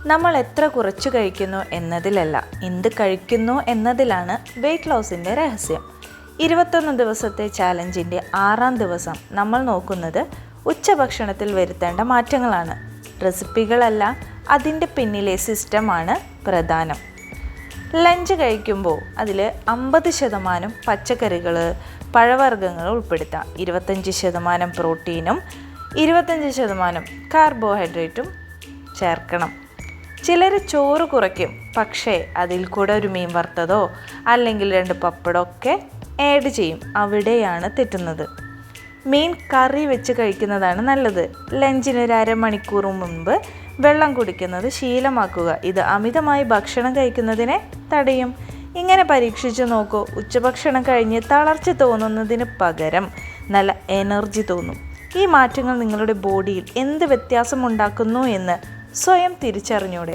നമ്മൾ എത്ര കുറച്ച് കഴിക്കുന്നു എന്നതിലല്ല, എന്ത് കഴിക്കുന്നു എന്നതിലാണ് വെയ്റ്റ് ലോസിൻ്റെ രഹസ്യം. 21 ദിവസത്തെ ചാലഞ്ചിൻ്റെ 6ാം ദിവസം നമ്മൾ നോക്കുന്നത് ഉച്ചഭക്ഷണത്തിൽ വരുത്തേണ്ട മാറ്റങ്ങളാണ്. റെസിപ്പികളല്ല, അതിൻ്റെ പിന്നിലെ സിസ്റ്റമാണ് പ്രധാനം. ലഞ്ച് കഴിക്കുമ്പോൾ അതിൽ 50% പച്ചക്കറികൾ, പഴവർഗ്ഗങ്ങൾ ഉൾപ്പെടുത്താം. 25% പ്രോട്ടീനും 25% കാർബോഹൈഡ്രേറ്റും ചേർക്കണം. ചിലർ ചോറ് കുറയ്ക്കും, പക്ഷേ അതിൽ കൂടെ ഒരു മീൻ വറുത്തതോ അല്ലെങ്കിൽ 2 പപ്പടമൊക്കെ ആഡ് ചെയ്യും. അവിടെയാണ് തെറ്റുന്നത്. മീൻ കറി വെച്ച് കഴിക്കുന്നതാണ് നല്ലത്. ലഞ്ചിന് ഒരു അരമണിക്കൂർ മുൻപ് വെള്ളം കുടിക്കുന്നത് ശീലമാക്കുക. ഇത് അമിതമായി ഭക്ഷണം കഴിക്കുന്നതിനെ തടയും. ഇങ്ങനെ പരീക്ഷിച്ച് നോക്കൂ. ഉച്ചഭക്ഷണം കഴിഞ്ഞ് തളർച്ച തോന്നുന്നതിന് പകരം നല്ല എനർജി തോന്നും. ഈ മാറ്റങ്ങൾ നിങ്ങളുടെ ബോഡിയിൽ എന്ത് വ്യത്യാസമുണ്ടാക്കുന്നു എന്ന് സ്വയം തിരിച്ചറിഞ്ഞൂടെ?